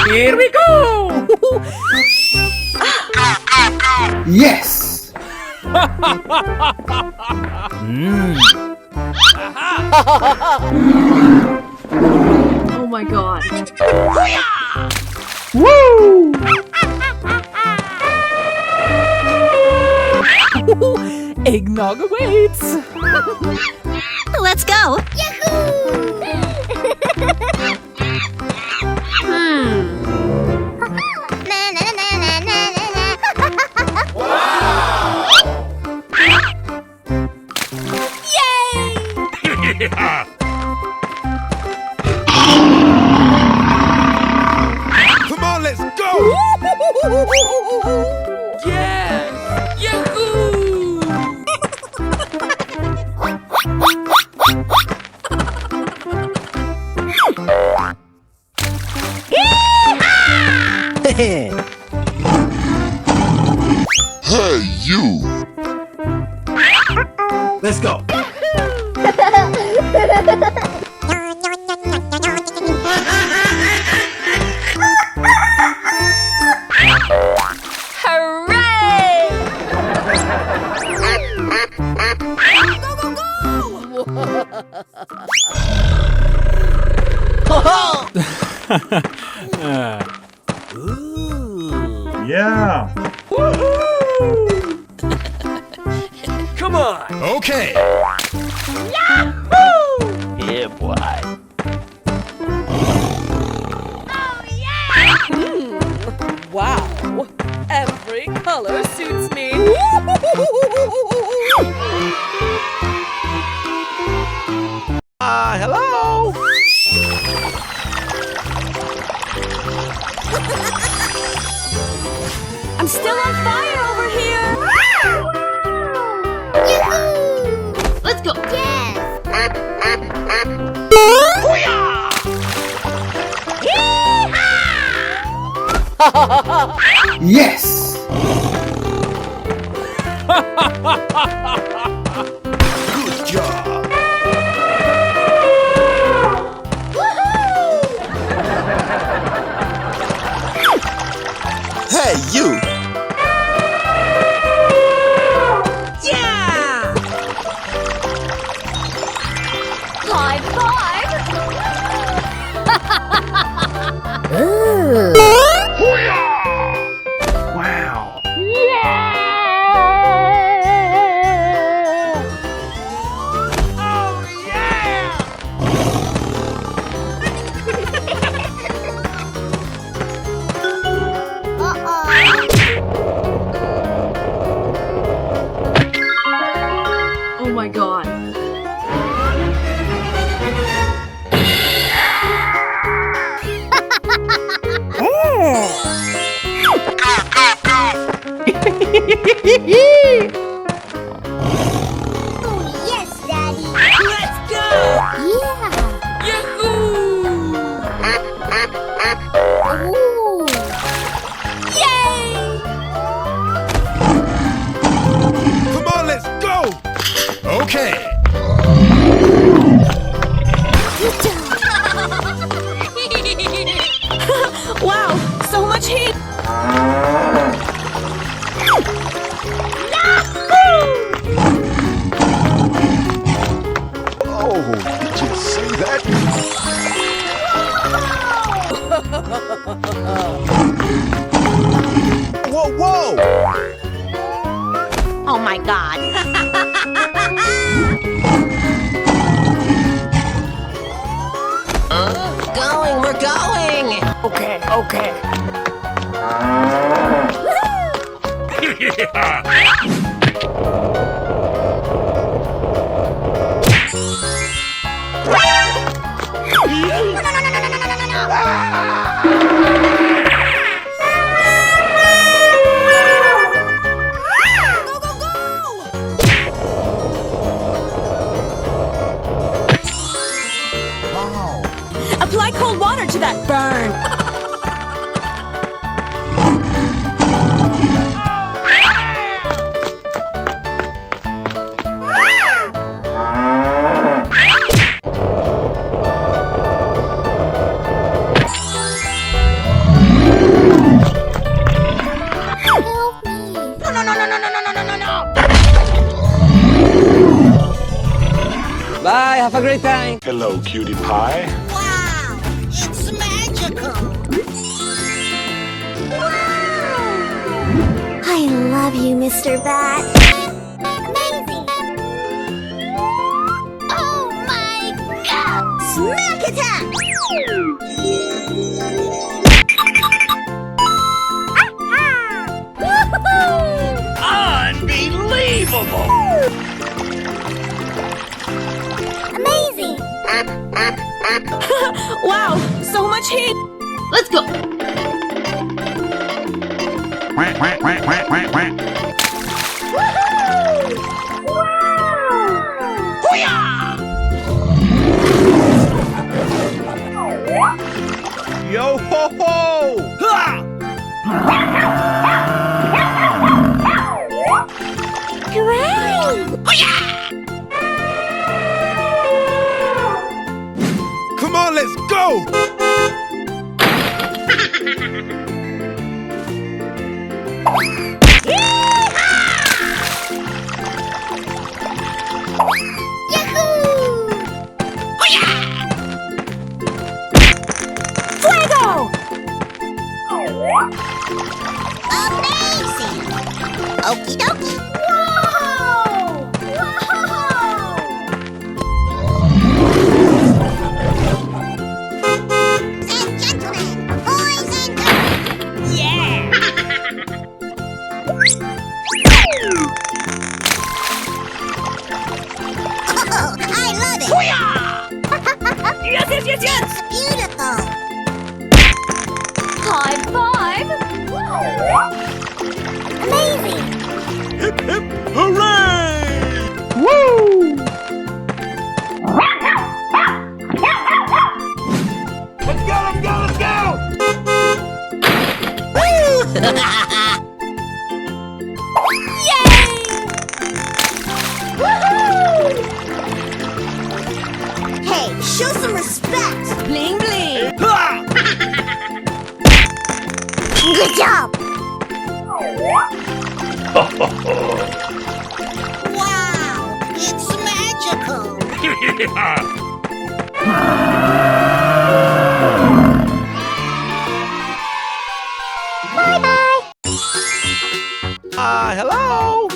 Here we go! Yes! Oh my god. Woo! Eggnog awaits! Let's go! Come on, let's go! Yes! Yahoo! Hey, you! Let's go! Yeah! Come on! Okay! Yeah, boy! Wow! Every color suits me! Hello? I'm still on fire over here! Let's go! Yes! Good job! Hey, you! High five! Wow! Oh my god. Let's go! Yahoo! Come on, let's go! Okay! Wow, so much heat! Oh, did you see that? Whoa, whoa! Oh my god. Going, we're going! Okay, okay. Apply cold water to that burn! Bye, have a great time. Hello, cutie pie. Wow! It's magical! I love you, Mr. Bat. Amazing! Oh my god! Smack attack! Unbelievable! Amazing! Wow, so much heat! Let's go! Yo ho ho! Hooray! Come on, let's go! Fuego! Amazing! Okie dokie! Whoa! Whoa! And gentlemen, boys and girls! Yeah! Oh, I love it! Yes! It's beautiful! High five! Amazing! Hip hip hooray! Woo! Let's go! Hey, show some respect! Bling bling! Good job! Wow! It's magical! Hello!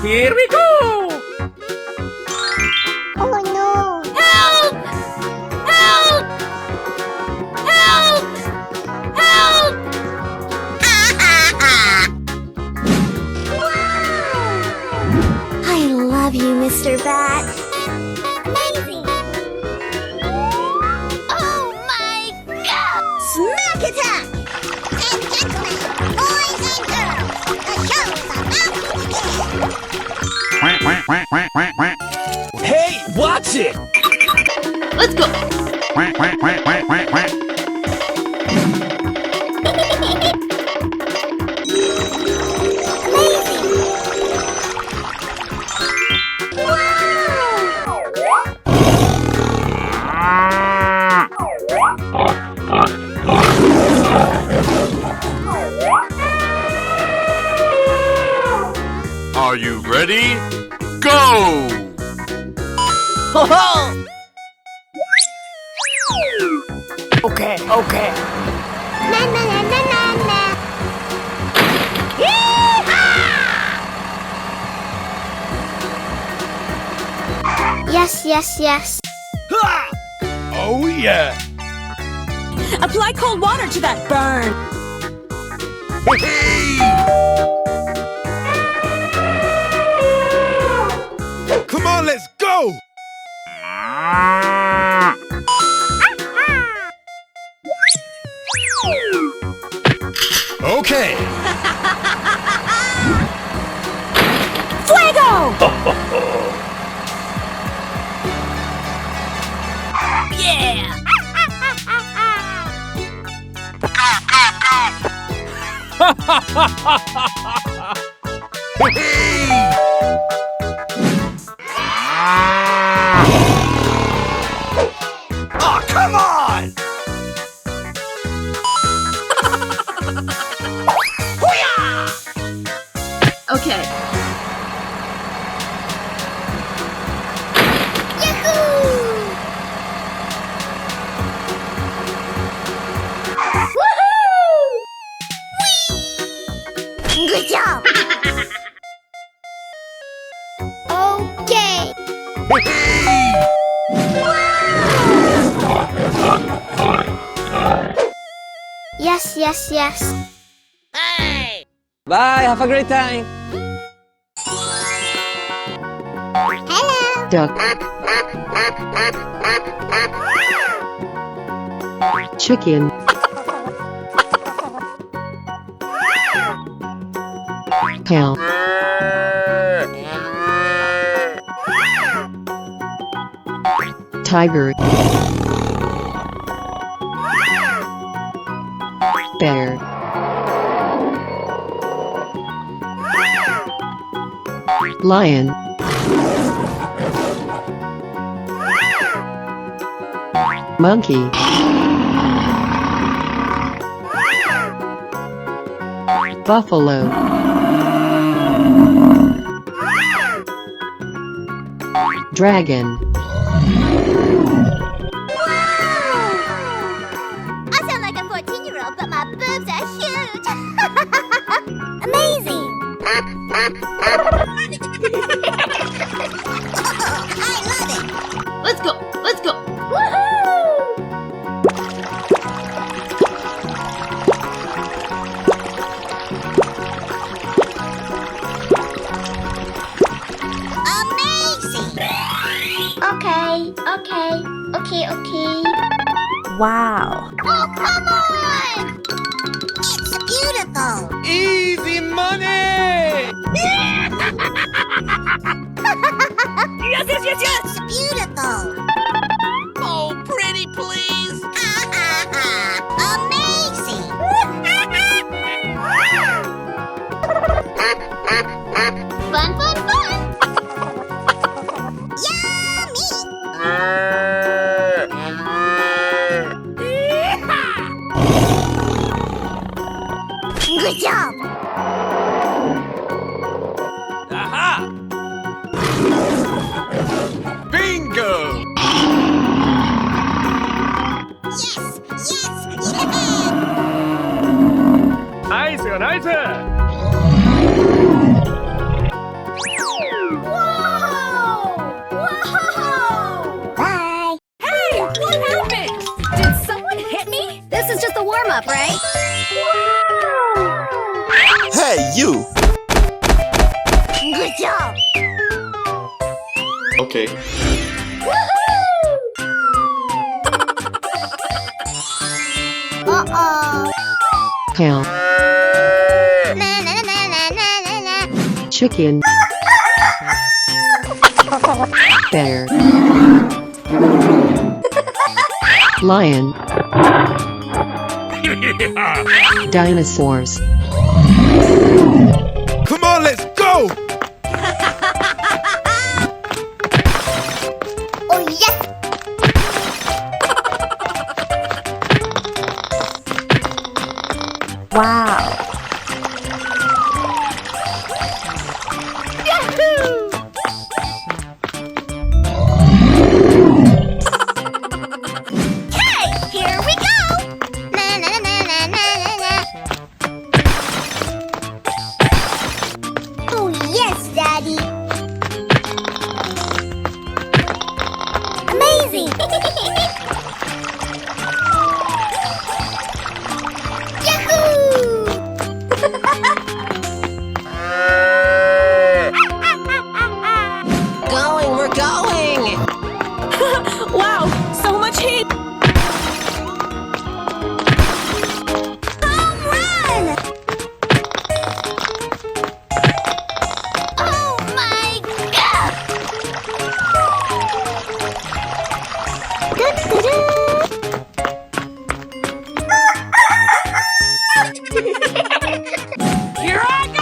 Here we go! Oh no! Help! Help! Help! Help! I love you, Mr. Bat. Amazing! Oh my god! Smack attack! And gentlemen, boys and girls, the show's about to begin! Hey, watch it! Let's go! Are you ready? Go! Okay. Yes. Oh yeah! Apply cold water to that burn! Hey! Come on, let's go! Okay. Fuego! Yeah! Oh, come on! Okay. Yes, yes, yes. Bye, have a great time. Hello. Duck. Chicken. Cow. Tiger. Bear. Lion. Monkey. Buffalo. Dragon. I sound like a 14-year-old, but my boobs are huge. Amazing. I love it. Let's go. Let's go. Amazing. Okay. Wow. Oh, come on. It's beautiful. Easy money! Yes, yes, yes, yes! It's beautiful. Oh, pretty, please! Amazing. Fun. Yummy. Good job. Aha! Bingo! Yes. Nice, nice. Whoa. Bye. Hey, what happened? Did someone hit me? This is just a warm-up, right? Hey, you! Good job. Okay. Uh-oh. Cow. Na. Chicken. Bear. Lion. Dinosaurs. Come on, let's go! Oh, yes. Wow. Hey, here we go. Na. Oh, yes, Daddy. Amazing. We're going. Wow, so much heat. Home run! Oh my God! Here I go!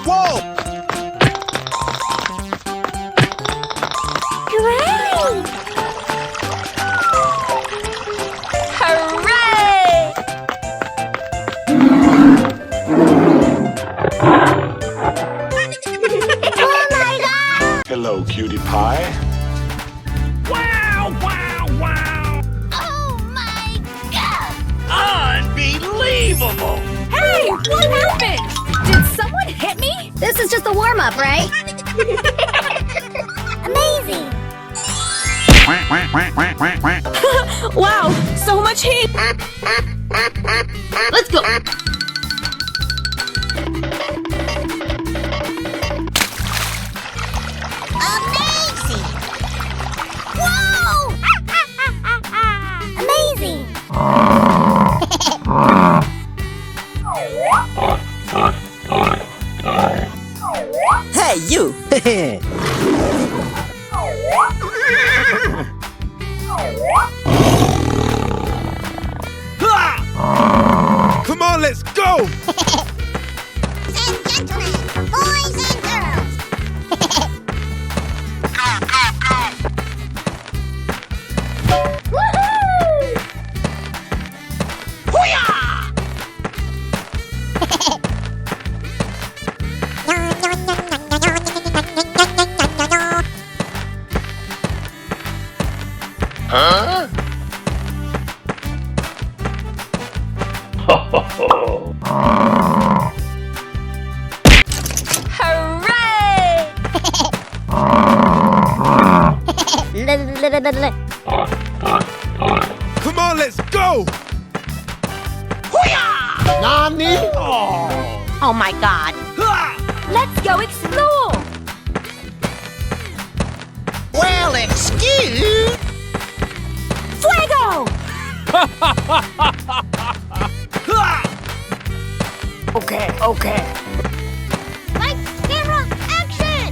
Whoa! Great! Hooray! Oh my God! Hello, cutie pie. Wow! Oh my God! Unbelievable! Hey, what happened? Did someone hit me? This is just a warm-up, right? Amazing! Wow, so much heat! Let's go. Amazing! Whoa! Amazing! Hey, you! Come on, let's go! Ladies and gentlemen, boys and girls. Woohoo! Hooray! Come on, let's go! Nani? Oh my god! Let's go explore! Well, excuse... Fuego! Okay. Lights, camera, action!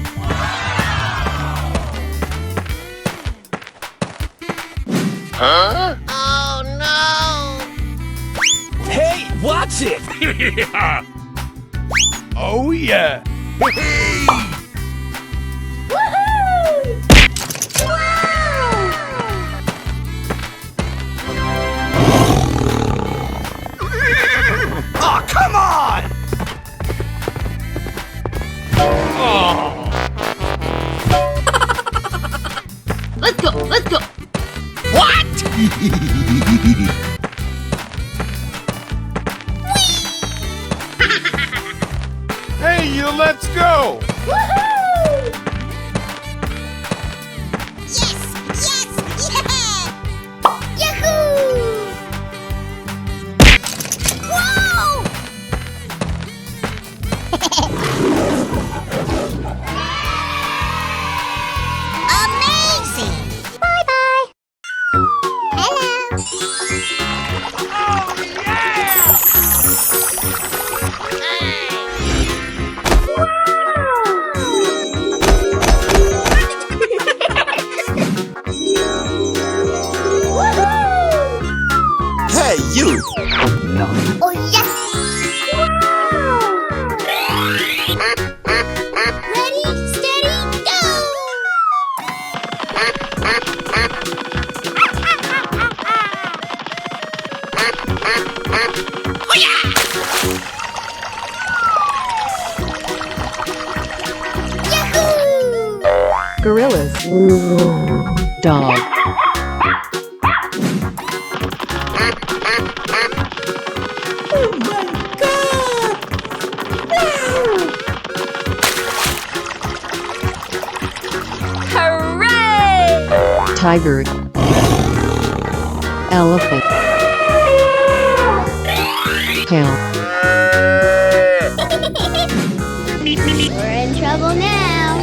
Oh no! Hey, watch it. Oh, yeah! Oh, come on. Let's go. Hey, you, let's go! Yes! Yeah! Yahoo! Whoa! Amazing! Bye-bye! Hello! Hey, you! Oh, yes! Ready, steady, go! Yahoo! Gorillas. Dog. Hooray! Tiger. Elephant. Cow. We're in trouble now.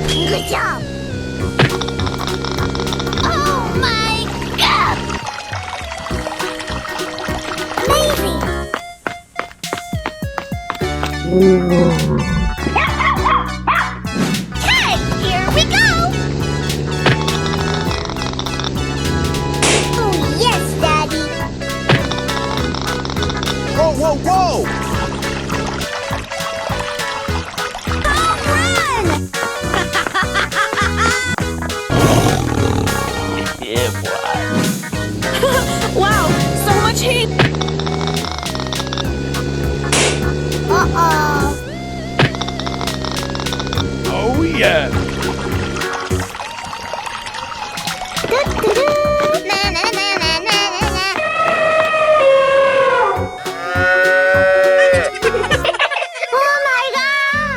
Good job. Oh my god! Amazing! Hey, here we go! Oh yes, Daddy! Whoa, whoa, whoa! Home run! Yeah, boy. Wow, so much heat! Uh-oh. Oh, yeah!